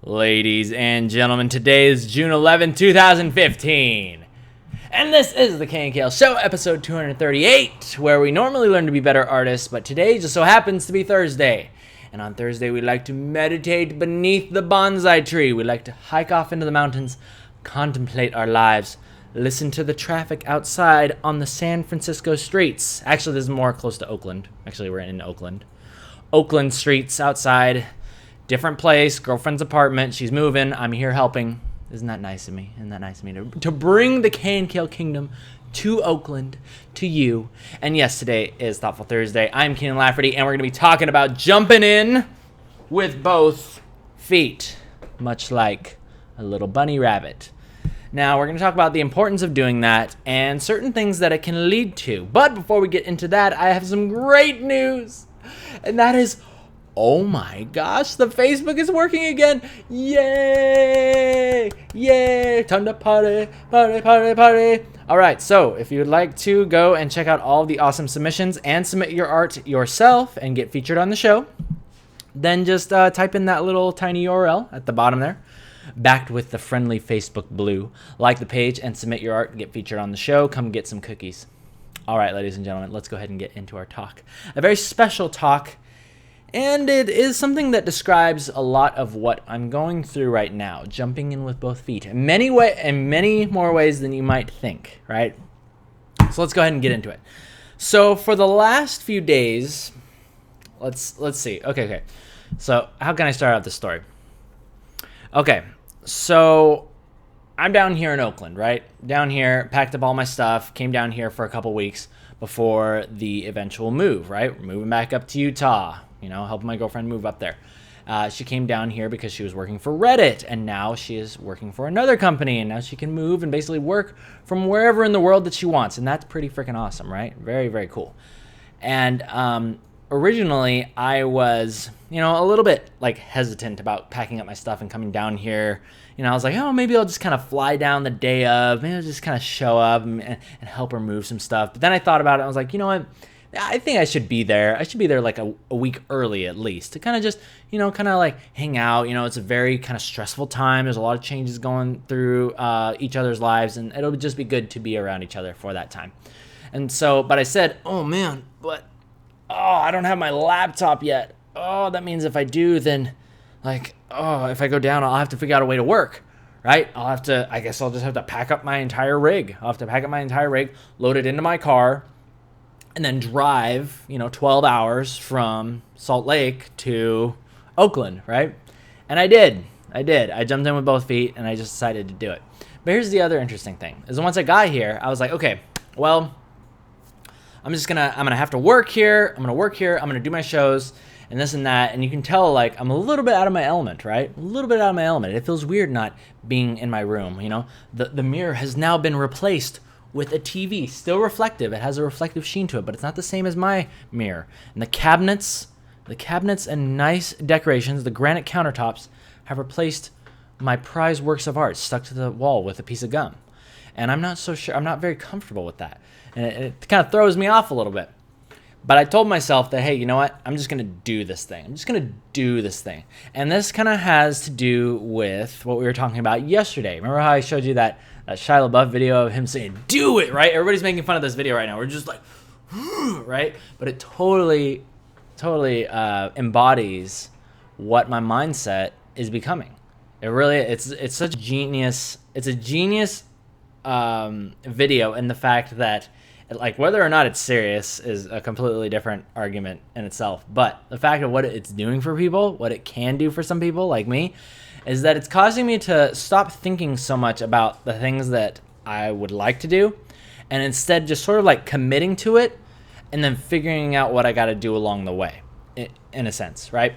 Ladies and gentlemen, today is June 11, 2015. And this is the KNKL Show, episode 238, where we normally learn to be better artists, but today just so happens to be Thursday. And on Thursday, we like to meditate beneath the bonsai tree. We like to hike off into the mountains, contemplate our lives, listen to the traffic outside on the San Francisco streets. Actually, this is more close to Oakland. Actually, we're in Oakland. Oakland streets outside. Different place, girlfriend's apartment. She's moving. I'm here helping. Isn't that nice of me? Isn't that nice of me to bring the KNKL Kingdom to Oakland, to you? And yes, today is Thoughtful Thursday. I'm Keenan Lafferty, and we're going to be talking about jumping in with both feet, much like a little bunny rabbit. Now, we're going to talk about the importance of doing that and certain things that it can lead to. But before we get into that, I have some great news, and that is, oh my gosh, the Facebook is working again. Yay! Yay! Time to party, party, party, party. All right, so if you would like to go and check out all the awesome submissions and submit your art yourself and get featured on the show, then just type in that little tiny URL at the bottom there, backed with the friendly Facebook blue. Like the page and submit your art, get featured on the show. Come get some cookies. All right, ladies and gentlemen, let's go ahead and get into our talk. A very special talk. And it is something that describes a lot of what I'm going through right now, jumping in with both feet in many more ways than you might think, right? So let's go ahead and get into it. So for the last few days, let's see. Okay. So how can I start out this story? Okay, so I'm down here in Oakland, right? Down here, packed up all my stuff, came down here for a couple weeks before the eventual move, right? We're moving back up to Utah. Helping my girlfriend move up there. She came down here because she was working for Reddit, and now she is working for another company, and now she can move and basically work from wherever in the world that she wants, and that's pretty freaking awesome, right? Very, very cool. And originally, I was, a little bit hesitant about packing up my stuff and coming down here. I was like, oh, maybe I'll just kind of fly down the day of. Maybe I'll just kind of show up and help her move some stuff. But then I thought about it. I was like, you know what? I think I should be there. I should be there like a week early at least to kind of just, hang out. It's a very kind of stressful time. There's a lot of changes going through each other's lives, and it'll just be good to be around each other for that time. And so, but I said, oh man, I don't have my laptop yet. Oh, that means if I do, then if I go down, I'll have to figure out a way to work. Right? I guess I'll just have to pack up my entire rig. Load it into my car, and then drive, 12 hours from Salt Lake to Oakland, right? And I did. I jumped in with both feet, and I just decided to do it. But here's the other interesting thing, is once I got here, I was like, okay, well, I'm gonna have to work here. I'm gonna do my shows, and this and that. And you can tell, I'm a little bit out of my element, right? A little bit out of my element. It feels weird not being in my room, The mirror has now been replaced with a TV, still reflective. It has a reflective sheen to it, but it's not the same as my mirror. And the cabinets and nice decorations, the granite countertops, have replaced my prized works of art stuck to the wall with a piece of gum. And I'm not so sure, I'm not very comfortable with that. And it kind of throws me off a little bit. But I told myself that, hey, you know what? I'm just going to do this thing. And this kind of has to do with what we were talking about yesterday. Remember how I showed you that Shia LaBeouf video of him saying, do it, right? Everybody's making fun of this video right now. We're just like, right? But it totally embodies what my mindset is becoming. It really, it's such a genius, video, and the fact that, whether or not it's serious is a completely different argument in itself. But the fact of what it's doing for people, what it can do for some people like me, is that it's causing me to stop thinking so much about the things that I would like to do, and instead just sort of committing to it and then figuring out what I got to do along the way, in a sense, right?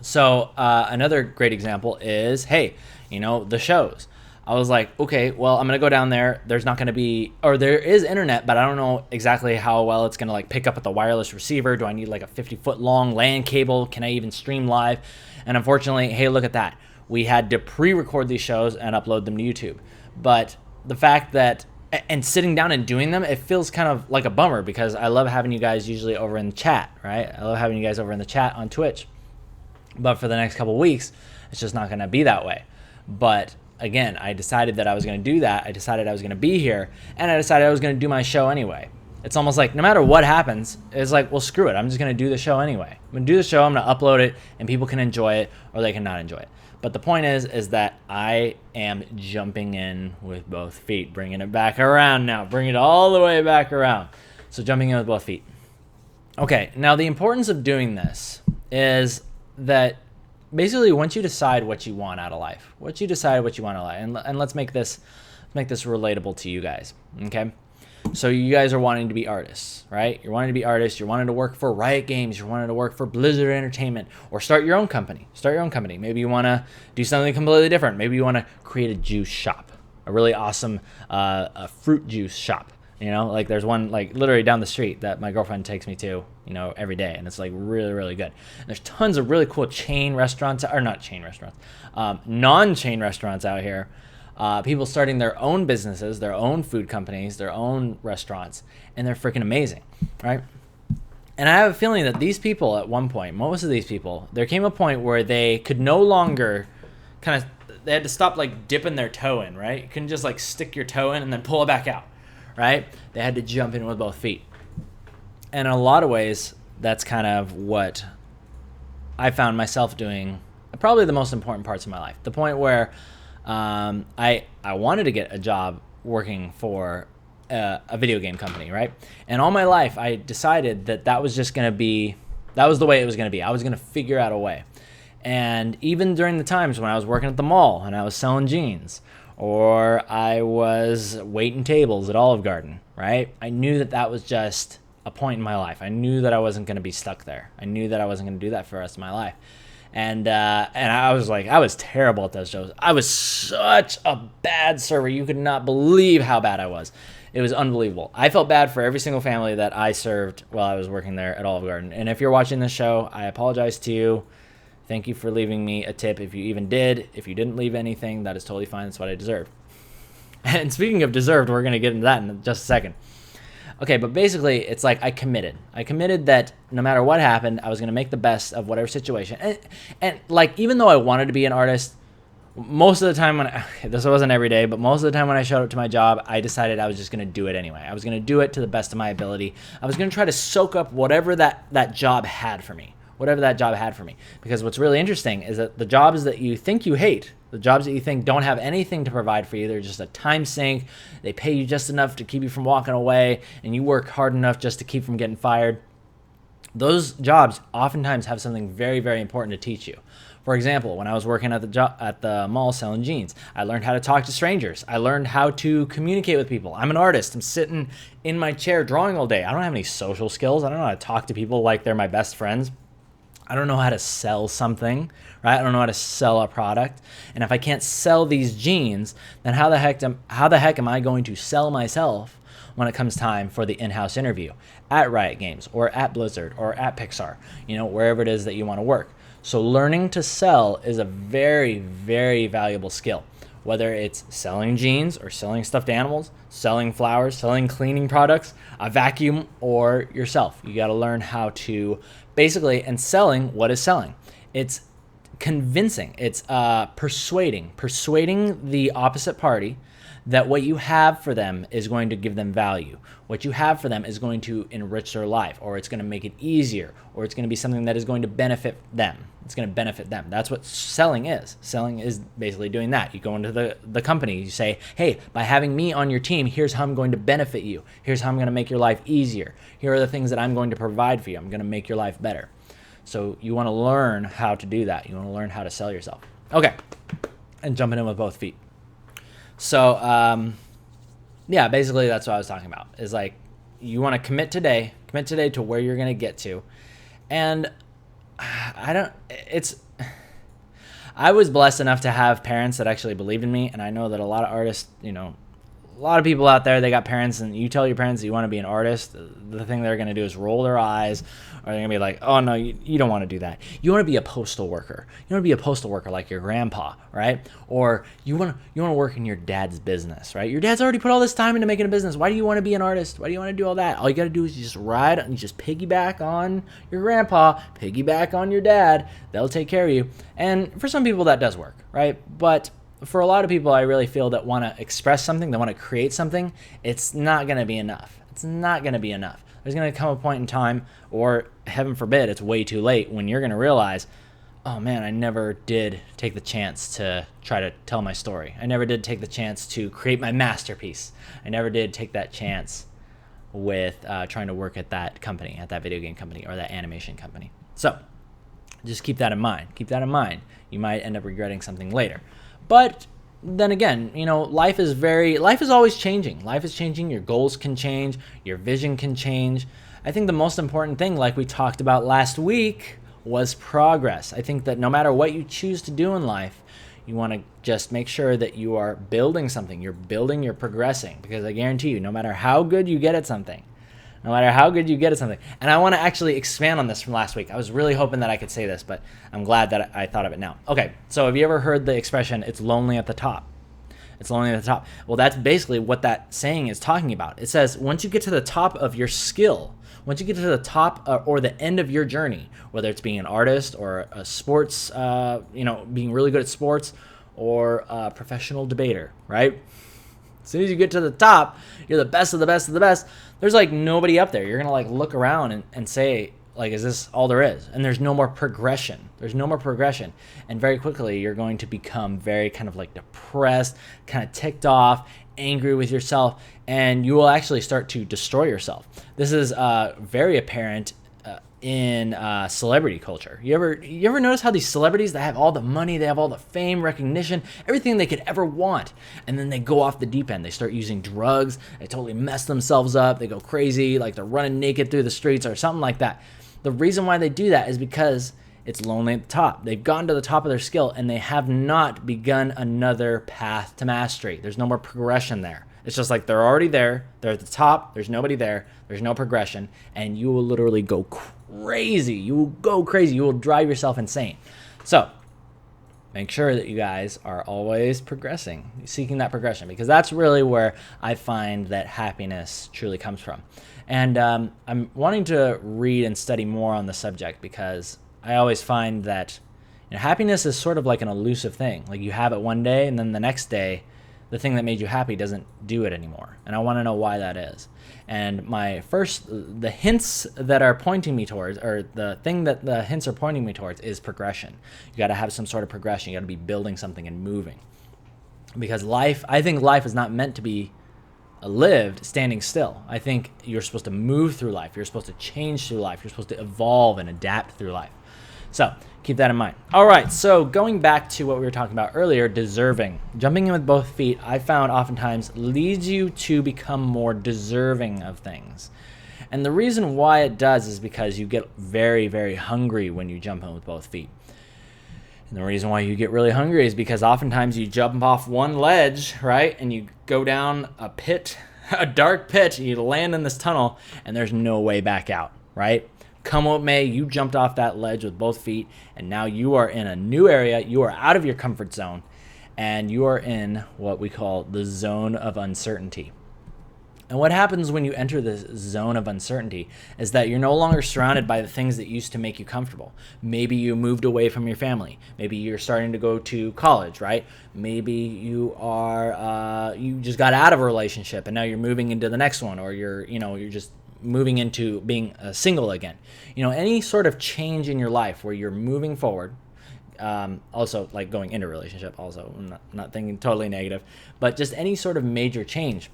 So another great example is, hey, the shows. I was like, okay, well, I'm going to go down there. There's not going to be, or there is internet, but I don't know exactly how well it's going to pick up with the wireless receiver. Do I need a 50-foot long LAN cable? Can I even stream live? And unfortunately, hey, look at that. We had to pre-record these shows and upload them to YouTube. But the fact that, and sitting down and doing them, it feels kind of like a bummer because I love having you guys usually over in the chat, right? I love having you guys over in the chat on Twitch. But for the next couple weeks, It's just not going to be that way. But again, I decided that I was going to do that. I decided I was going to be here, and I decided I was going to do my show anyway. It's almost like no matter what happens, it's like, well, screw it. I'm just going to do the show anyway. I'm going to do the show. I'm going to upload it, and people can enjoy it or they can not enjoy it. But the point is that I am jumping in with both feet, bringing it back around now, bring it all the way back around. So jumping in with both feet. Okay, now the importance of doing this is that basically once you decide what you want out of life, and let's make this relatable to you guys, okay? So you guys are wanting to be artists, right? You're wanting to be artists. You're wanting to work for Riot Games. You're wanting to work for Blizzard Entertainment, or start your own company. Maybe you want to do something completely different. Maybe you want to create a juice shop, a really awesome a fruit juice shop. You know, like there's one like literally down the street that my girlfriend takes me to, you know, every day, and it's like really, really good. And there's tons of really cool non-chain restaurants out here. People starting their own businesses, their own food companies, their own restaurants, and they're freaking amazing, right? And I have a feeling that these people at one point, most of these people, there came a point where they could no longer they had to stop like dipping their toe in, right? You couldn't just like stick your toe in and then pull it back out, right? They had to jump in with both feet. And in a lot of ways, that's kind of what I found myself doing, probably the most important parts of my life. The point where I wanted to get a job working for a video game company, right? And all my life, I decided that was just going to be, that was the way it was going to be. I was going to figure out a way. And even during the times when I was working at the mall and I was selling jeans, or I was waiting tables at Olive Garden, right? I knew that was just a point in my life. I knew that I wasn't going to be stuck there. I knew that I wasn't going to do that for the rest of my life. And I was like, I was terrible at those shows. I was such a bad server. You could not believe how bad I was. It was unbelievable. I felt bad for every single family that I served while I was working there at Olive Garden. And if you're watching this show, I apologize to you. Thank you for leaving me a tip if you even did. If you didn't leave anything, that is totally fine. That's what I deserved. And speaking of deserved, we're going to get into that in just a second. Okay, but basically, it's like I committed. I committed that no matter what happened, I was going to make the best of whatever situation. And like, even though I wanted to be an artist, most of the time this wasn't every day, but most of the time when I showed up to my job, I decided I was just going to do it anyway. I was going to do it to the best of my ability. I was going to try to soak up whatever that job had for me. Because what's really interesting is that the jobs that you think you hate, the jobs that you think don't have anything to provide for you, they're just a time sink, they pay you just enough to keep you from walking away, and you work hard enough just to keep from getting fired, those jobs oftentimes have something very, very important to teach you. For example, when I was working at the mall selling jeans, I learned how to talk to strangers. I learned how to communicate with people. I'm an artist. I'm sitting in my chair drawing all day. I don't have any social skills. I don't know how to talk to people like they're my best friends. I don't know how to sell something, right? I don't know how to sell a product. And if I can't sell these jeans, then how the heck am I going to sell myself when it comes time for the in-house interview at Riot Games or at Blizzard or at Pixar, wherever it is that you want to work. So learning to sell is a very, very valuable skill. Whether it's selling jeans or selling stuffed animals, selling flowers, selling cleaning products, a vacuum, or yourself. You got to learn how to and selling what is selling. It's convincing. It's persuading the opposite party that what you have for them is going to give them value. What you have for them is going to enrich their life, or it's going to make it easier, or it's going to be something that is going to benefit them. It's going to benefit them. That's what selling is. Selling is basically doing that. You go into the company, you say, hey, by having me on your team, here's how I'm going to benefit you. Here's how I'm going to make your life easier. Here are the things that I'm going to provide for you. I'm going to make your life better. So you want to learn how to do that. You want to learn how to sell yourself. Okay. And jumping in with both feet. So, yeah, basically that's what I was talking about. Is like, you want to commit today to where you're going to get to. And I was blessed enough to have parents that actually believed in me. And I know that a lot of artists, a lot of people out there, they got parents, and you tell your parents that you want to be an artist, the thing they're going to do is roll their eyes, or they're going to be like, oh no, you don't want to do that. You want to be a postal worker. You want to be a postal worker like your grandpa, right? Or you want to work in your dad's business, right? Your dad's already put all this time into making a business. Why do you want to be an artist? Why do you want to do all that? All you got to do is you just ride and you just piggyback on your grandpa, piggyback on your dad. They'll take care of you. And for some people that does work, right? But for a lot of people, I really feel that want to express something, they want to create something, it's not going to be enough. It's not going to be enough. There's going to come a point in time, or heaven forbid, it's way too late, when you're going to realize, oh man, I never did take the chance to try to tell my story. I never did take the chance to create my masterpiece. I never did take that chance with trying to work at that company, at that video game company or that animation company. So just keep that in mind. Keep that in mind. You might end up regretting something later. But then again, life is always changing. Life is changing. Your goals can change. Your vision can change. I think the most important thing, like we talked about last week, was progress. I think that no matter what you choose to do in life, you want to just make sure that you are building something. You're progressing. Because I guarantee you, no matter how good you get at something, and I want to actually expand on this from last week. I was really hoping that I could say this, but I'm glad that I thought of it now. Okay, so have you ever heard the expression, it's lonely at the top? It's lonely at the top. Well, that's basically what that saying is talking about. It says once you get to the top of your skill, once you get to the top or the end of your journey, whether it's being an artist or a sports, being really good at sports, or a professional debater, right? As soon as you get to the top, you're the best of the best of the best. There's like nobody up there. You're going to look around and say, is this all there is? And there's no more progression. And very quickly, you're going to become very kind of depressed, kind of ticked off, angry with yourself, and you will actually start to destroy yourself. This is very apparent in celebrity culture. You ever notice how these celebrities that have all the money, they have all the fame, recognition, everything they could ever want, and then they go off the deep end. They start using drugs, they totally mess themselves up, they go crazy, like they're running naked through the streets or something like that. The reason why they do that is because it's lonely at the top. They've gotten to the top of their skill and they have not begun another path to mastery. There's no more progression there. It's just like they're already there. They're at the top. There's nobody there. There's no progression. And you will literally go crazy. You will go crazy. You will drive yourself insane. So make sure that you guys are always progressing, seeking that progression, because that's really where I find that happiness truly comes from. And I'm wanting to read and study more on the subject, because I always find that happiness is sort of like an elusive thing. Like you have it one day, and then the next day, the thing that made you happy doesn't do it anymore. And I want to know why that is. And the hints that are pointing me towards, or the thing that the hints are pointing me towards, is progression. You got to have some sort of progression. You got to be building something and moving. Because I think life is not meant to be lived standing still. I think you're supposed to move through life. You're supposed to change through life. You're supposed to evolve and adapt through life. So keep that in mind. All right, so going back to what we were talking about earlier, deserving. Jumping in with both feet, I found oftentimes leads you to become more deserving of things. And the reason why it does is because you get very, very hungry when you jump in with both feet. And the reason why you get really hungry is because oftentimes you jump off one ledge, right? And you go down a pit, a dark pit, and you land in this tunnel, and there's no way back out, right? Come what may, you jumped off that ledge with both feet, and now you are in a new area. You are out of your comfort zone, and you are in what we call the zone of uncertainty. And what happens when you enter this zone of uncertainty is that you're no longer surrounded by the things that used to make you comfortable. Maybe you moved away from your family. Maybe you're starting to go to college, right? Maybe you just got out of a relationship and now you're moving into the next one, or you're just moving into being single again. Any sort of change in your life where you're moving forward. Also, like going into a relationship. Also, I'm not thinking totally negative, but just any sort of major change.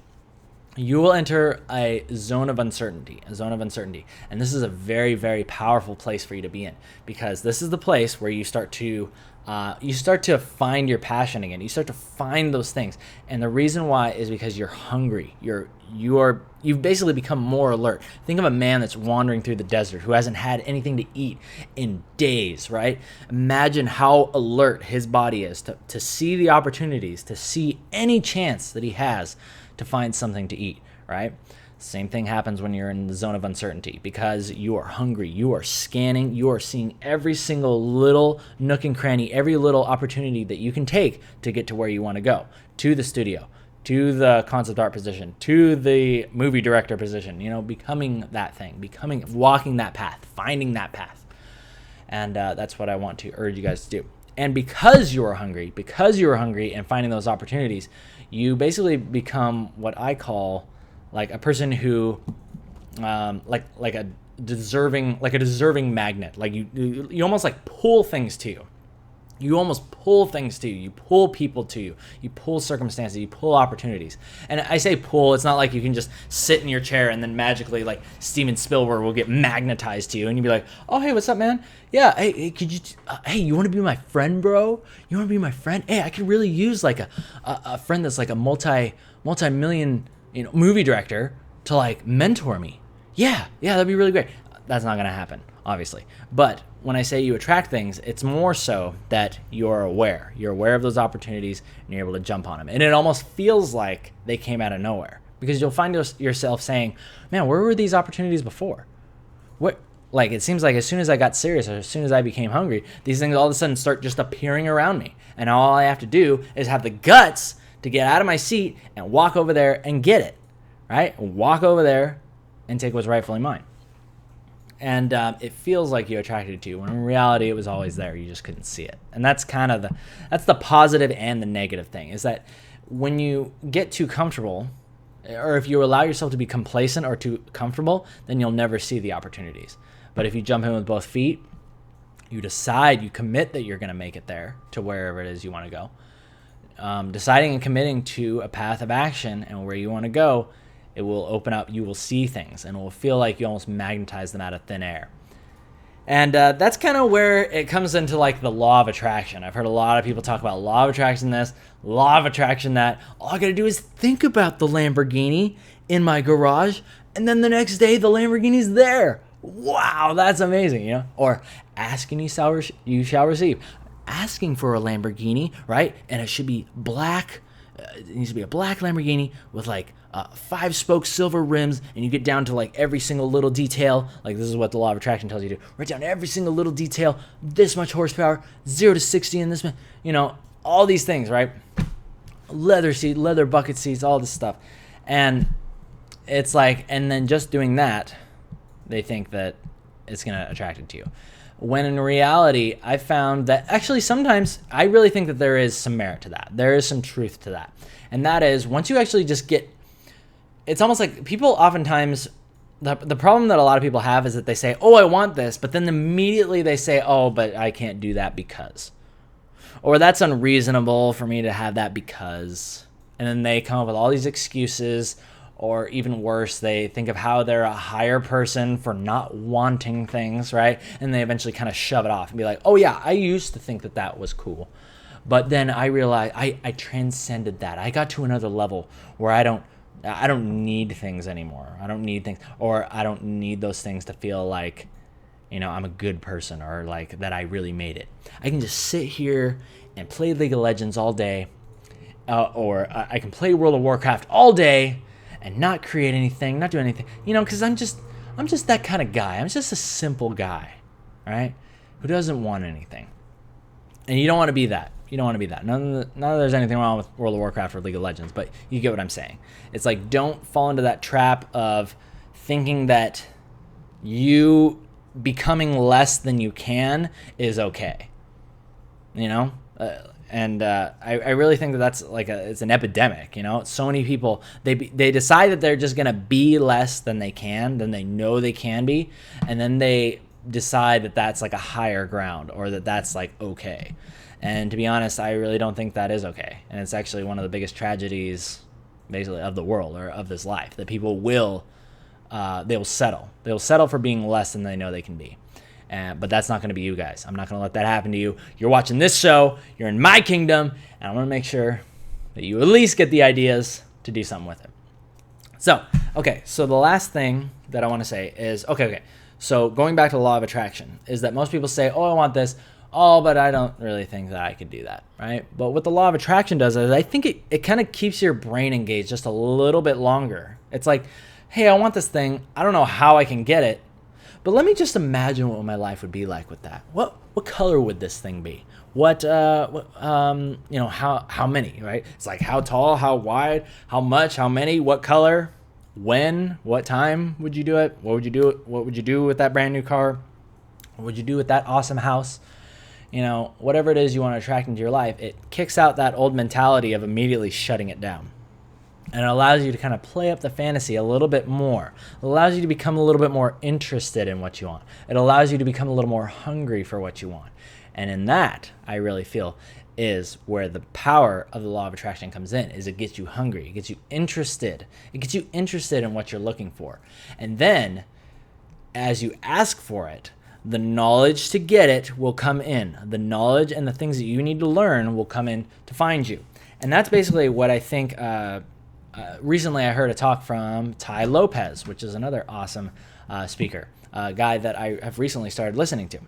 You will enter a zone of uncertainty. And this is a very, very powerful place for you to be in, because this is the place where you start to you start to find your passion again. You start to find those things, and the reason why is because you're hungry. You've basically become more alert. Think of a man that's wandering through the desert who hasn't had anything to eat in days, right? Imagine how alert his body is to see the opportunities, to see any chance that he has to find something to eat, right? Same thing happens when you're in the zone of uncertainty, because you are hungry, you are scanning, you are seeing every single little nook and cranny, every little opportunity that you can take to get to where you want to go, to the studio, to the concept art position, to the movie director position, becoming that thing, walking that path, finding that path. And that's what I want to urge you guys to do. And because you are hungry and finding those opportunities, you basically become what I call like a person who, like a deserving magnet. Like you almost like pull things to you. You almost pull things to you. You pull people to you. You pull circumstances. You pull opportunities. And I say pull. It's not like you can just sit in your chair and then magically, like Steven Spielberg, will get magnetized to you, and you'd be like, "Oh, hey, what's up, man? Yeah, hey, could you? Hey, you want to be my friend, bro? You want to be my friend? Hey, I could really use like a friend that's like a multi-million movie director to like mentor me. Yeah, that'd be really great." That's not gonna happen, obviously. But when I say you attract things, it's more so that you're aware. You're aware of those opportunities and you're able to jump on them. And it almost feels like they came out of nowhere, because you'll find yourself saying, "Man, where were these opportunities before? What?" Like, it seems like as soon as I got serious, or as soon as I became hungry, these things all of a sudden start just appearing around me. And all I have to do is have the guts to get out of my seat and walk over there and get it, right? Walk over there and take what's rightfully mine. And it feels like you attracted it to you, when in reality it was always there. You just couldn't see it. And that's kind of that's the positive and the negative thing, is that when you get too comfortable, or if you allow yourself to be complacent or too comfortable, then you'll never see the opportunities. But if you jump in with both feet, you decide, you commit that you're going to make it there to wherever it is you want to go. Deciding and committing to a path of action and where you want to go, it will open up, you will see things, and it will feel like you almost magnetize them out of thin air. And that's kind of where it comes into like the law of attraction. I've heard a lot of people talk about law of attraction this, law of attraction that. All I got to do is think about the Lamborghini in my garage, and then the next day the Lamborghini's there. Wow, that's amazing, Or asking you shall receive. Asking for a Lamborghini, right? And it should be black. It needs to be a black Lamborghini with like 5-spoke silver rims, and you get down to like every single little detail. Like, this is what the law of attraction tells you to do. Write down every single little detail. This much horsepower, 0 to 60 in this, all these things, right? Leather seat, leather bucket seats, all this stuff. And it's like, and then just doing that, they think that it's going to attract it to you. When in reality, I found that actually sometimes I really think that there is some merit to that. There is some truth to that. And that is, once you actually just get, it's almost like people oftentimes, the problem that a lot of people have is that they say, "Oh, I want this," but then immediately they say, "Oh, but I can't do that because," or "That's unreasonable for me to have that because," and then they come up with all these excuses. Or even worse, they think of how they're a higher person for not wanting things, right? And they eventually kind of shove it off and be like, "Oh yeah, I used to think that was cool. But then I realized I transcended that. I got to another level where I don't need things anymore. I don't need things, or I don't need those things to feel like, I'm a good person, or like that I really made it. I can just sit here and play League of Legends all day, or I can play World of Warcraft all day and not create anything, not do anything, because I'm just that kind of guy. I'm just a simple guy, right? Who doesn't want anything. And you don't want to be that. None of there's anything wrong with World of Warcraft or League of Legends, but you get what I'm saying. It's like, don't fall into that trap of thinking that you becoming less than you can is okay. I really think that that's like it's an epidemic, So many people, they decide that they're just going to be less than they know they can be, and then they decide that that's like a higher ground, or that that's like okay. And to be honest, I really don't think that is okay. And it's actually one of the biggest tragedies basically of the world, or of this life, that people will they will settle for being less than they know they can be. But that's not going to be you guys. I'm not going to let that happen to you. You're watching this show. You're in my kingdom. And I want to make sure that you at least get the ideas to do something with it. So the last thing that I want to say is, so going back to the law of attraction, is that most people say, oh, I want this. Oh, but I don't really think that I could do that, right? But what the law of attraction does is I think it kind of keeps your brain engaged just a little bit longer. It's like, hey, I want this thing. I don't know how I can get it, but let me just imagine what my life would be like with that. What color would this thing be? How many, right? It's like how tall, how wide, how much, how many, what color, when, what time would you do it? What would you do? What would you do with that brand new car? What would you do with that awesome house? Whatever it is you want to attract into your life, it kicks out that old mentality of immediately shutting it down. And it allows you to kind of play up the fantasy a little bit more. It allows you to become a little bit more interested in what you want. It allows you to become a little more hungry for what you want. And in that, I really feel, is where the power of the law of attraction comes in, is it gets you hungry. It gets you interested. It gets you interested in what you're looking for. And then, as you ask for it, the knowledge to get it will come in. The knowledge and the things that you need to learn will come in to find you. And that's basically what I think. Recently, I heard a talk from Tai Lopez, which is another awesome speaker, a guy that I have recently started listening to.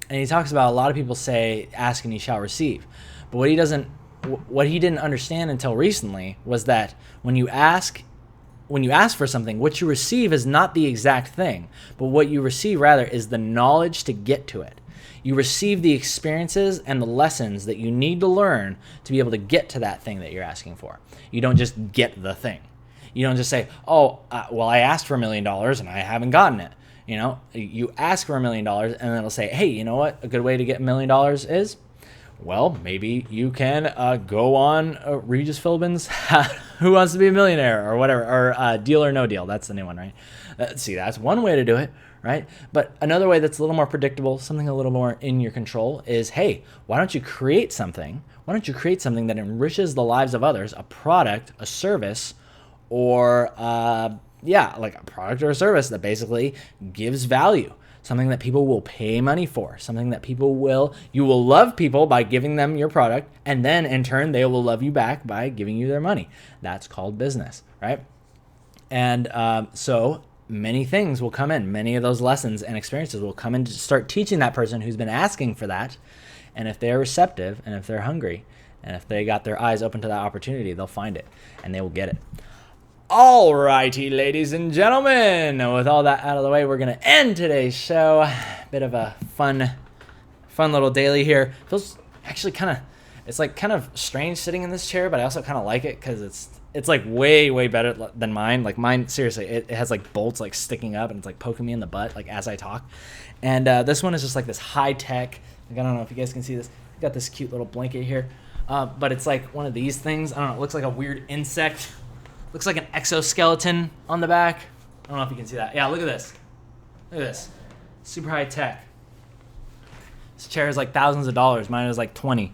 And he talks about a lot of people say, ask and you shall receive. But what he didn't understand until recently was that when you ask for something, what you receive is not the exact thing, but what you receive rather is the knowledge to get to it. You receive the experiences and the lessons that you need to learn to be able to get to that thing that you're asking for. You don't just get the thing. You don't just say, I asked for $1 million and I haven't gotten it. You ask for $1 million and then it'll say, hey, you know what a good way to get $1 million is? Well, maybe you can go on Regis Philbin's Who Wants to Be a Millionaire or whatever, or Deal or No Deal. That's the new one, right? See, that's one way to do it, right? But another way that's a little more predictable, something a little more in your control is, hey, why don't you create something? Why don't you create something that enriches the lives of others, a product, a service, or like a product or a service that basically gives value. Something that people will pay money for, something that you will love people by giving them your product, and then in turn, they will love you back by giving you their money. That's called business, right? And so many things will come in. Many of those lessons and experiences will come in to start teaching that person who's been asking for that. And if they're receptive, and if they're hungry, and if they got their eyes open to that opportunity, they'll find it, and they will get it. Alrighty, ladies and gentlemen, with all that out of the way, we're going to end today's show. Bit of a fun little daily here. Feels actually kind of strange sitting in this chair, but I also kind of like it because it's like way better than mine. Like mine, seriously, it has like bolts like sticking up and it's like poking me in the butt like as I talk. And this one is just like this high tech. Like, I don't know if you guys can see this. I got this cute little blanket here, but it's like one of these things. I don't know. It looks like a weird insect. Looks like an exoskeleton on the back. I don't know if you can see that. Yeah, look at this. Look at this. Super high tech. This chair is like thousands of dollars. Mine is like 20.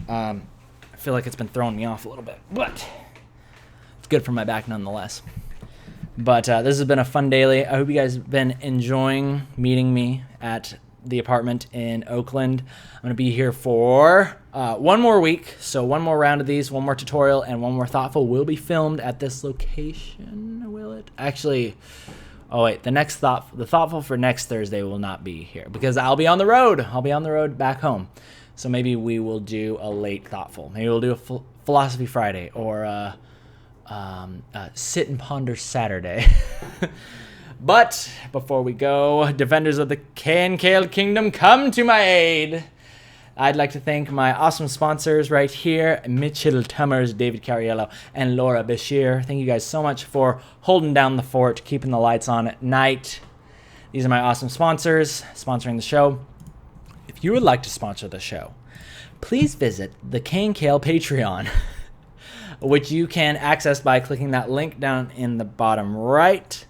I feel like it's been throwing me off a little bit, but it's good for my back nonetheless. But this has been a fun daily. I hope you guys have been enjoying meeting me at the apartment in Oakland. I'm going to be here for one more week. So one more round of these, one more tutorial, and one more Thoughtful will be filmed at this location. Will it? Actually, the Thoughtful for next Thursday will not be here because I'll be on the road. I'll be on the road back home. So maybe we will do a late Thoughtful. Maybe we'll do a Philosophy Friday or a Sit and Ponder Saturday. But before we go, defenders of the KNKL Kingdom, come to my aid. I'd like to thank my awesome sponsors right here, Mitchell Tummers, David Cariello, and Laura Bashir. Thank you guys so much for holding down the fort, keeping the lights on at night. These are my awesome sponsors sponsoring the show. If you would like to sponsor the show, please visit the KNKL Patreon, which you can access by clicking that link down in the bottom right.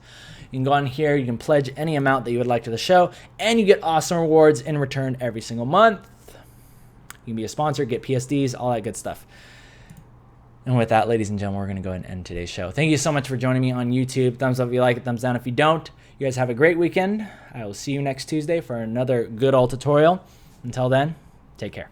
You can go on here, you can pledge any amount that you would like to the show, and you get awesome rewards in return every single month. You can be a sponsor, get PSDs, all that good stuff. And with that, ladies and gentlemen, we're going to go ahead and end today's show. Thank you so much for joining me on YouTube. Thumbs up if you like it, thumbs down if you don't. You guys have a great weekend. I will see you next Tuesday for another good old tutorial. Until then, take care.